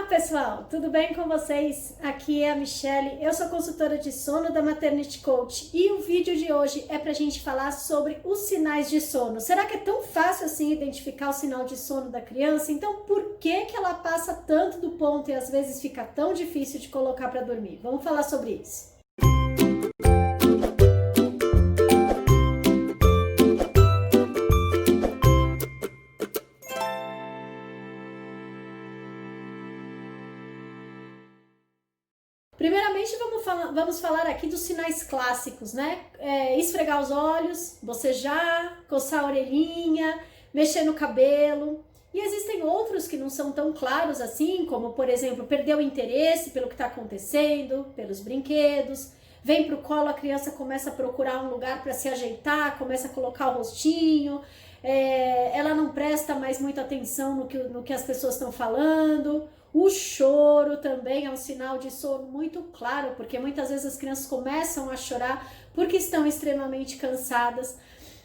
pessoal, tudo bem com vocês? Aqui é a Michelle, eu sou consultora de sono da Maternity Coach e o vídeo de hoje é pra gente falar sobre os sinais de sono. Será que é tão fácil assim identificar o sinal de sono da criança? Então por que ela passa tanto do ponto e às vezes fica tão difícil de colocar pra dormir? Vamos falar sobre isso. Primeiramente, vamos falar aqui dos sinais clássicos, né? Esfregar os olhos, bocejar, coçar a orelhinha, mexer no cabelo. E existem outros que não são tão claros assim, como, por exemplo, perder o interesse pelo que está acontecendo, pelos brinquedos. Vem para o colo, a criança começa a procurar um lugar para se ajeitar, começa a colocar o rostinho. Ela não presta mais muita atenção no que as pessoas estão falando. O choro também é um sinal de sono muito claro, porque muitas vezes as crianças começam a chorar porque estão extremamente cansadas.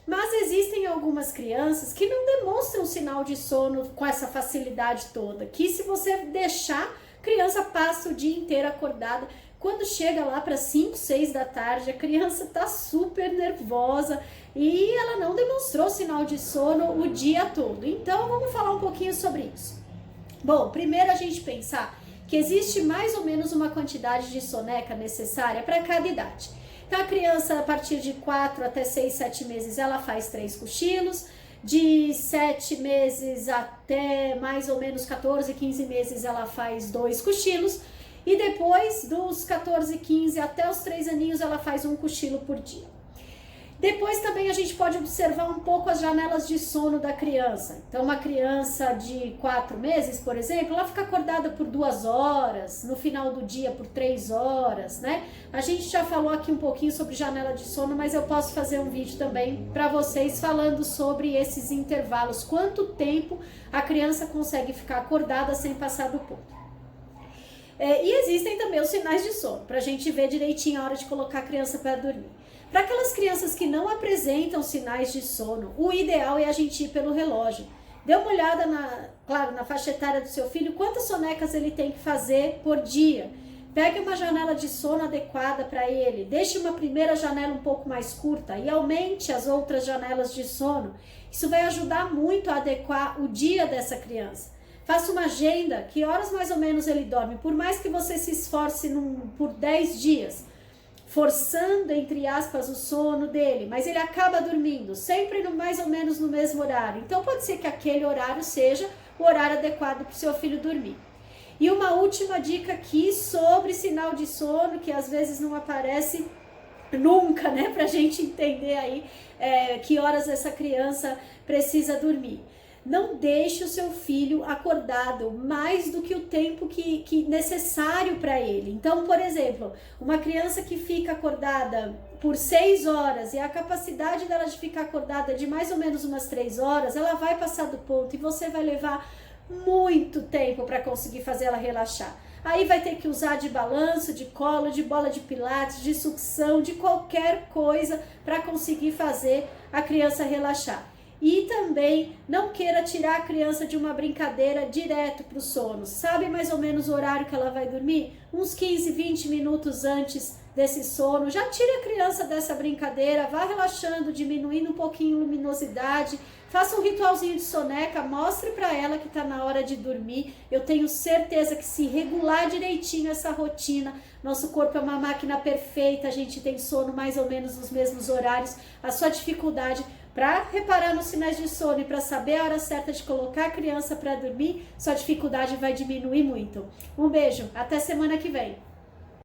Mas existem algumas crianças que não demonstram sinal de sono com essa facilidade toda, que se você deixar, a criança passa o dia inteiro acordada. Quando chega lá para 5, 6 da tarde, a criança está super nervosa e ela não demonstrou sinal de sono o dia todo. Então vamos falar um pouquinho sobre isso. Bom, primeiro a gente pensar que existe mais ou menos uma quantidade de soneca necessária para cada idade. Então a criança a partir de 4 até 6, 7 meses ela faz 3 cochilos, de 7 meses até mais ou menos 14, 15 meses ela faz 2 cochilos e depois dos 14, 15 até os 3 aninhos ela faz 1 cochilo por dia. Depois também a gente pode observar um pouco as janelas de sono da criança. Então uma criança de 4 meses, por exemplo, ela fica acordada por 2 horas, no final do dia por 3 horas, né? A gente já falou aqui um pouquinho sobre janela de sono, mas eu posso fazer um vídeo também para vocês falando sobre esses intervalos, quanto tempo a criança consegue ficar acordada sem passar do ponto. E existem também os sinais de sono, para a gente ver direitinho a hora de colocar a criança para dormir. Para aquelas crianças que não apresentam sinais de sono, o ideal é a gente ir pelo relógio. Dê uma olhada, na faixa etária do seu filho, quantas sonecas ele tem que fazer por dia. Pegue uma janela de sono adequada para ele, deixe uma primeira janela um pouco mais curta e aumente as outras janelas de sono. Isso vai ajudar muito a adequar o dia dessa criança. Faça uma agenda, que horas mais ou menos ele dorme, por mais que você se esforce por 10 dias, forçando, entre aspas, o sono dele, mas ele acaba dormindo, sempre mais ou menos no mesmo horário. Então pode ser que aquele horário seja o horário adequado para o seu filho dormir. E uma última dica aqui sobre sinal de sono, que às vezes não aparece nunca, né, pra gente entender aí que horas essa criança precisa dormir. Não deixe o seu filho acordado mais do que o tempo que necessário para ele. Então, por exemplo, uma criança que fica acordada por 6 horas e a capacidade dela de ficar acordada é de mais ou menos umas 3 horas, ela vai passar do ponto e você vai levar muito tempo para conseguir fazer ela relaxar. Aí vai ter que usar de balanço, de colo, de bola de pilates, de sucção, de qualquer coisa para conseguir fazer a criança relaxar. E também não queira tirar a criança de uma brincadeira direto para o sono. Sabe mais ou menos o horário que ela vai dormir? Uns 15, 20 minutos antes desse sono. Já tire a criança dessa brincadeira, vá relaxando, diminuindo um pouquinho a luminosidade. Faça um ritualzinho de soneca, mostre para ela que está na hora de dormir. Eu tenho certeza que se regular direitinho essa rotina, nosso corpo é uma máquina perfeita, a gente tem sono mais ou menos nos mesmos horários. A sua dificuldade para reparar nos sinais de sono e para saber a hora certa de colocar a criança para dormir, sua dificuldade vai diminuir muito. Um beijo, até semana que vem.